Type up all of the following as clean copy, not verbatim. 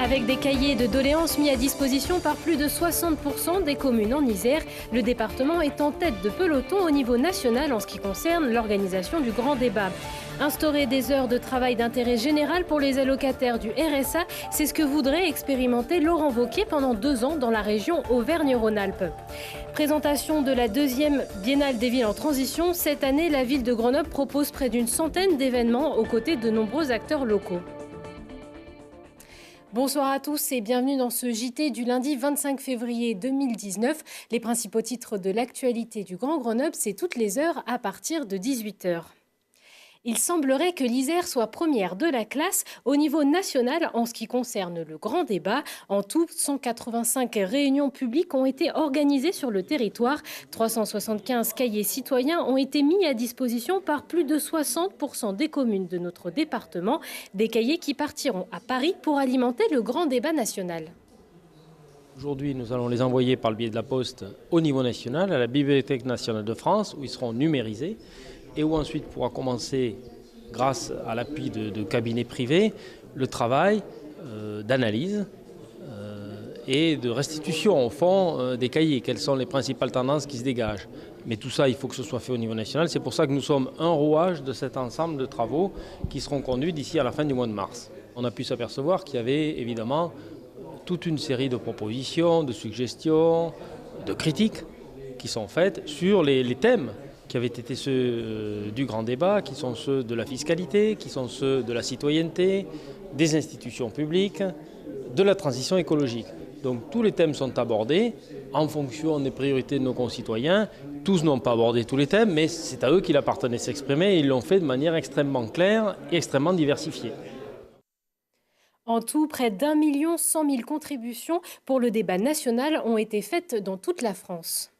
Avec des cahiers de doléances mis à disposition par plus de 60% des communes en Isère, le département est en tête de peloton au niveau national en ce qui concerne l'organisation du grand débat. Instaurer des heures de travail d'intérêt général pour les allocataires du RSA, c'est ce que voudrait expérimenter Laurent Wauquiez pendant 2 ans dans la région Auvergne-Rhône-Alpes. Présentation de la 2e Biennale des villes en transition. Cette année, la ville de Grenoble propose près d'une centaine d'événements aux côtés de nombreux acteurs locaux. Bonsoir à tous et bienvenue dans ce JT du lundi 25 février 2019. Les principaux titres de l'actualité du Grand Grenoble, c'est toutes les heures à partir de 18h. Il semblerait que l'Isère soit première de la classe au niveau national en ce qui concerne le grand débat. En tout, 185 réunions publiques ont été organisées sur le territoire. 375 cahiers citoyens ont été mis à disposition par plus de 60% des communes de notre département. Des cahiers qui partiront à Paris pour alimenter le grand débat national. Aujourd'hui, nous allons les envoyer par le biais de la poste au niveau national, à la Bibliothèque nationale de France, où ils seront numérisés. Et où ensuite pourra commencer, grâce à l'appui de cabinets privés, le travail d'analyse et de restitution au fond des cahiers. Quelles sont les principales tendances qui se dégagent. Mais tout ça, il faut que ce soit fait au niveau national. C'est pour ça que nous sommes un rouage de cet ensemble de travaux qui seront conduits d'ici à la fin du mois de mars. On a pu s'apercevoir qu'il y avait évidemment toute une série de propositions, de suggestions, de critiques qui sont faites sur les thèmes qui avaient été ceux du grand débat, qui sont ceux de la fiscalité, qui sont ceux de la citoyenneté, des institutions publiques, de la transition écologique. Donc tous les thèmes sont abordés en fonction des priorités de nos concitoyens. Tous n'ont pas abordé tous les thèmes, mais c'est à eux qu'il appartenait de s'exprimer et ils l'ont fait de manière extrêmement claire et extrêmement diversifiée. En tout, près d'1 100 000 contributions pour le débat national ont été faites dans toute la France.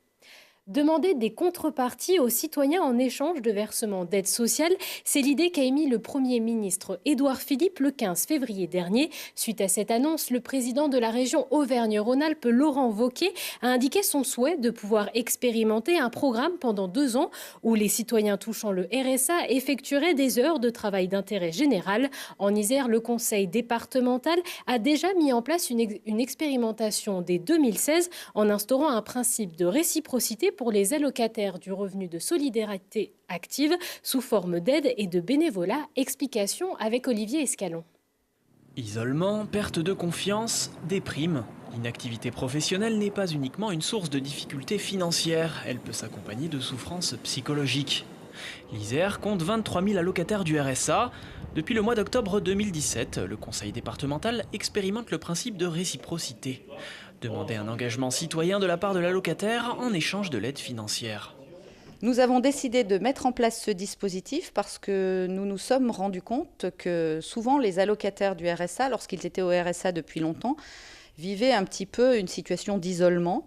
Demander des contreparties aux citoyens en échange de versements d'aide sociale, c'est l'idée qu'a émis le Premier ministre Édouard Philippe le 15 février dernier. Suite à cette annonce, le président de la région Auvergne-Rhône-Alpes, Laurent Wauquiez, a indiqué son souhait de pouvoir expérimenter un programme pendant 2 ans où les citoyens touchant le RSA effectueraient des heures de travail d'intérêt général. En Isère, le conseil départemental a déjà mis en place une expérimentation dès 2016 en instaurant un principe de réciprocité pour les allocataires du revenu de solidarité active sous forme d'aide et de bénévolat. Explication avec Olivier Escalon. Isolement, perte de confiance, déprime. L'inactivité professionnelle n'est pas uniquement une source de difficultés financières, elle peut s'accompagner de souffrances psychologiques. L'Isère compte 23 000 allocataires du RSA. Depuis le mois d'octobre 2017, le conseil départemental expérimente le principe de réciprocité. Demander un engagement citoyen de la part de l'allocataire en échange de l'aide financière. Nous avons décidé de mettre en place ce dispositif parce que nous nous sommes rendus compte que souvent les allocataires du RSA, lorsqu'ils étaient au RSA depuis longtemps, vivaient un petit peu une situation d'isolement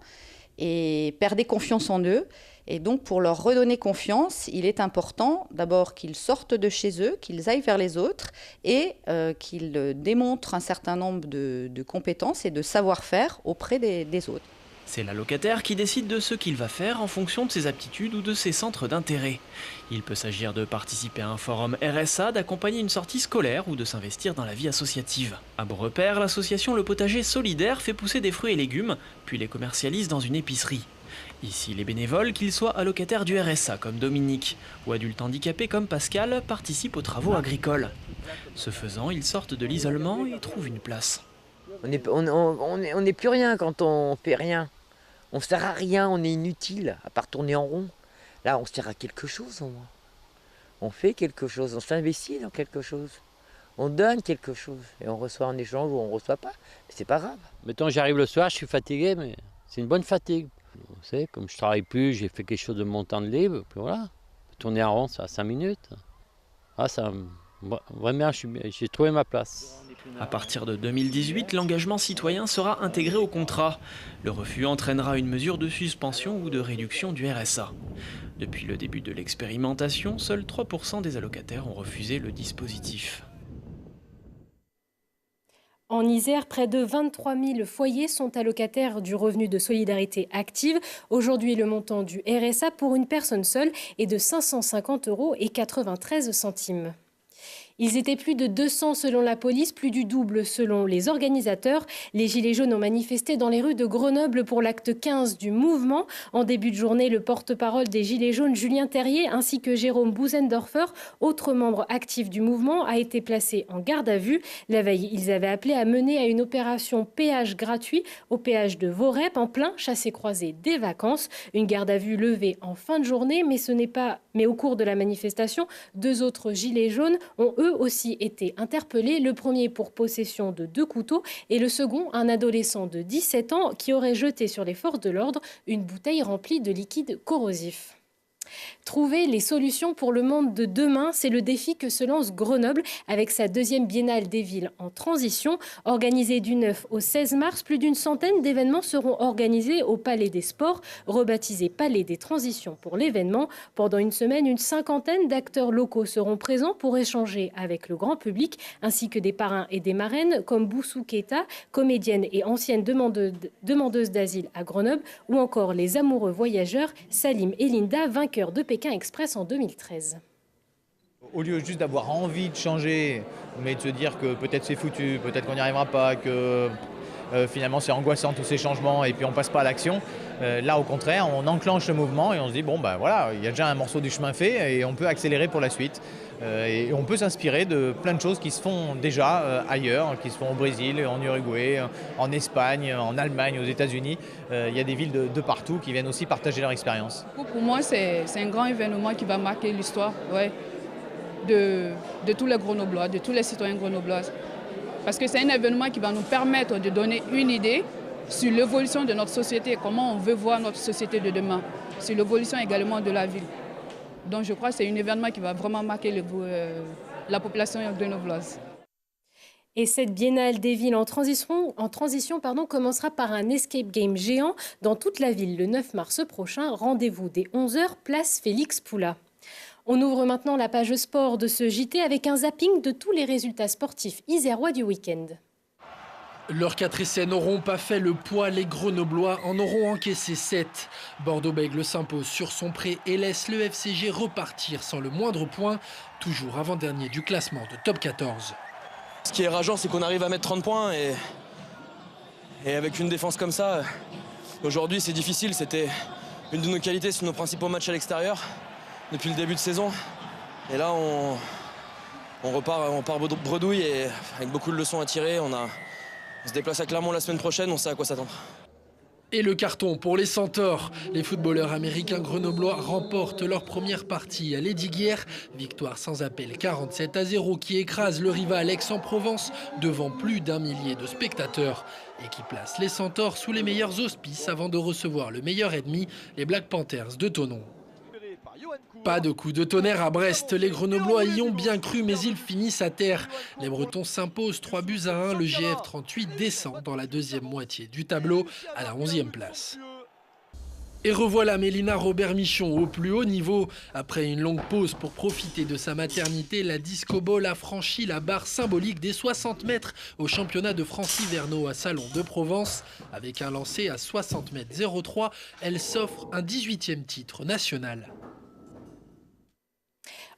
et perdaient confiance en eux. Et donc pour leur redonner confiance, il est important d'abord qu'ils sortent de chez eux, qu'ils aillent vers les autres et qu'ils démontrent un certain nombre de compétences et de savoir-faire auprès des autres. C'est l'allocataire qui décide de ce qu'il va faire en fonction de ses aptitudes ou de ses centres d'intérêt. Il peut s'agir de participer à un forum RSA, d'accompagner une sortie scolaire ou de s'investir dans la vie associative. À Beaurepaire, l'association Le Potager Solidaire fait pousser des fruits et légumes, puis les commercialise dans une épicerie. Ici, les bénévoles, qu'ils soient allocataires du RSA comme Dominique ou adultes handicapés comme Pascal, participent aux travaux agricoles. Ce faisant, ils sortent de l'isolement et trouvent une place. On n'est plus rien quand on fait rien. On ne sert à rien, on est inutile, à part tourner en rond. Là, on sert à quelque chose au moins. On fait quelque chose, on s'investit dans quelque chose. On donne quelque chose et on reçoit en échange ou on ne reçoit pas. Mais c'est pas grave. Mettons, j'arrive le soir, je suis fatigué, mais c'est une bonne fatigue. Vous savez, comme je ne travaille plus, j'ai fait quelque chose de mon temps de libre, puis voilà. Tourner en rond, ça a 5 minutes. Ah, vraiment, j'ai trouvé ma place. À partir de 2018, l'engagement citoyen sera intégré au contrat. Le refus entraînera une mesure de suspension ou de réduction du RSA. Depuis le début de l'expérimentation, seuls 3% des allocataires ont refusé le dispositif. En Isère, près de 23 000 foyers sont allocataires du revenu de solidarité active. Aujourd'hui, le montant du RSA pour une personne seule est de 550,93 €. Ils étaient plus de 200 selon la police, plus du double selon les organisateurs. Les Gilets jaunes ont manifesté dans les rues de Grenoble pour l'acte 15 du mouvement. En début de journée, le porte-parole des Gilets jaunes, Julien Terrier, ainsi que Jérôme Bouzendorfer, autre membre actif du mouvement, a été placé en garde à vue. La veille, ils avaient appelé à mener à une opération péage gratuit au péage de Vorep, en plein chassé-croisé des vacances. Une garde à vue levée en fin de journée, mais au cours de la manifestation, 2 autres Gilets jaunes ont eux aussi été interpellés. Le premier pour possession de 2 couteaux et le second, un adolescent de 17 ans qui aurait jeté sur les forces de l'ordre une bouteille remplie de liquide corrosif. Trouver les solutions pour le monde de demain, c'est le défi que se lance Grenoble avec sa 2e biennale des villes en transition. Organisée du 9 au 16 mars, plus d'une centaine d'événements seront organisés au Palais des Sports, rebaptisé Palais des Transitions pour l'événement. Pendant une semaine, une cinquantaine d'acteurs locaux seront présents pour échanger avec le grand public, ainsi que des parrains et des marraines comme Boussou Keita, comédienne et ancienne demandeuse d'asile à Grenoble, ou encore les amoureux voyageurs Salim et Linda, vainqueurs de Pékin Express en 2013. Au lieu juste d'avoir envie de changer, mais de se dire que peut-être c'est foutu, peut-être qu'on n'y arrivera pas, que finalement c'est angoissant tous ces changements et puis on passe pas à l'action, là au contraire on enclenche le mouvement et on se dit bon ben voilà, il y a déjà un morceau du chemin fait et on peut accélérer pour la suite. Et on peut s'inspirer de plein de choses qui se font déjà ailleurs, qui se font au Brésil, en Uruguay, en Espagne, en Allemagne, aux États-Unis. Il y a des villes de partout qui viennent aussi partager leur expérience. Pour moi, c'est un grand événement qui va marquer l'histoire de tous les Grenoblois, de tous les citoyens grenoblois. Parce que c'est un événement qui va nous permettre de donner une idée sur l'évolution de notre société, comment on veut voir notre société de demain, sur l'évolution également de la ville. Donc je crois que c'est un événement qui va vraiment marquer la population grenobloise. Et cette biennale des villes en transition commencera par un escape game géant dans toute la ville le 9 mars prochain. Rendez-vous dès 11h, place Félix Poula. On ouvre maintenant la page sport de ce JT avec un zapping de tous les résultats sportifs isérois du week-end. Leurs 4 essais n'auront pas fait le poids, les Grenoblois en auront encaissé 7. Bordeaux-Bègles s'impose sur son pré et laisse le FCG repartir sans le moindre point, toujours avant-dernier du classement de top 14. Ce qui est rageant, c'est qu'on arrive à mettre 30 points et avec une défense comme ça, aujourd'hui c'est difficile. C'était une de nos qualités sur nos principaux matchs à l'extérieur depuis le début de saison. Et là, on repart bredouille et avec beaucoup de leçons à tirer. On se déplace à Clermont la semaine prochaine, on sait à quoi s'attendre. Et le carton pour les Centaures. Les footballeurs américains grenoblois remportent leur première partie à Lesdiguières. Victoire sans appel 47-0 qui écrase le rival Aix-en-Provence devant plus d'1 millier de spectateurs. Et qui place les Centaures sous les meilleurs auspices avant de recevoir le meilleur ennemi, les Black Panthers de Thonon. Pas de coup de tonnerre à Brest. Les Grenoblois y ont bien cru, mais ils finissent à terre. Les Bretons s'imposent 3-1. Le GF 38 descend dans la deuxième moitié du tableau à la 11e place. Et revoilà Mélina Robert-Michon au plus haut niveau. Après une longue pause pour profiter de sa maternité, la Disco Ball a franchi la barre symbolique des 60 mètres au championnat de France hivernaux à Salon de Provence. Avec un lancer à 60 mètres 03, elle s'offre un 18e titre national.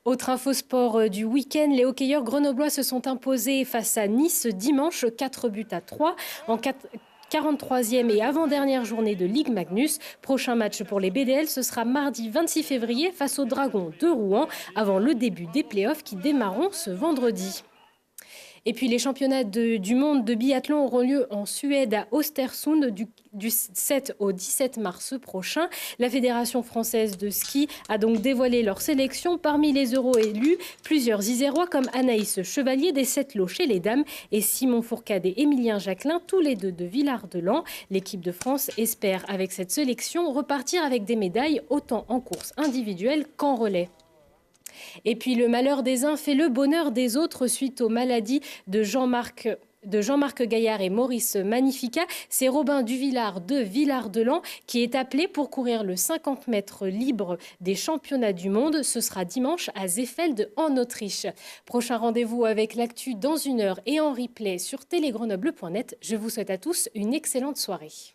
Autre infosport du week-end, les hockeyeurs grenoblois se sont imposés face à Nice dimanche 4-3 en 43e et avant-dernière journée de Ligue Magnus. Prochain match pour les BDL, ce sera mardi 26 février face aux Dragons de Rouen avant le début des playoffs qui démarreront ce vendredi. Et puis les championnats du monde de biathlon auront lieu en Suède à Östersund du 7 au 17 mars prochain. La Fédération française de ski a donc dévoilé leur sélection. Parmi les euros élus, plusieurs Isérois comme Anaïs Chevalier des 7 lots chez les dames et Simon Fourcade et Émilien Jacquelin, tous les deux de Villard-de-Lans. L'équipe de France espère avec cette sélection repartir avec des médailles autant en course individuelle qu'en relais. Et puis le malheur des uns fait le bonheur des autres suite aux maladies de Jean-Marc Gaillard et Maurice Magnifica. C'est Robin Duvillard de Villard-de-Lans qui est appelé pour courir le 50 mètres libre des championnats du monde. Ce sera dimanche à Seefeld en Autriche. Prochain rendez-vous avec l'actu dans 1 heure et en replay sur télégrenoble.net. Je vous souhaite à tous une excellente soirée.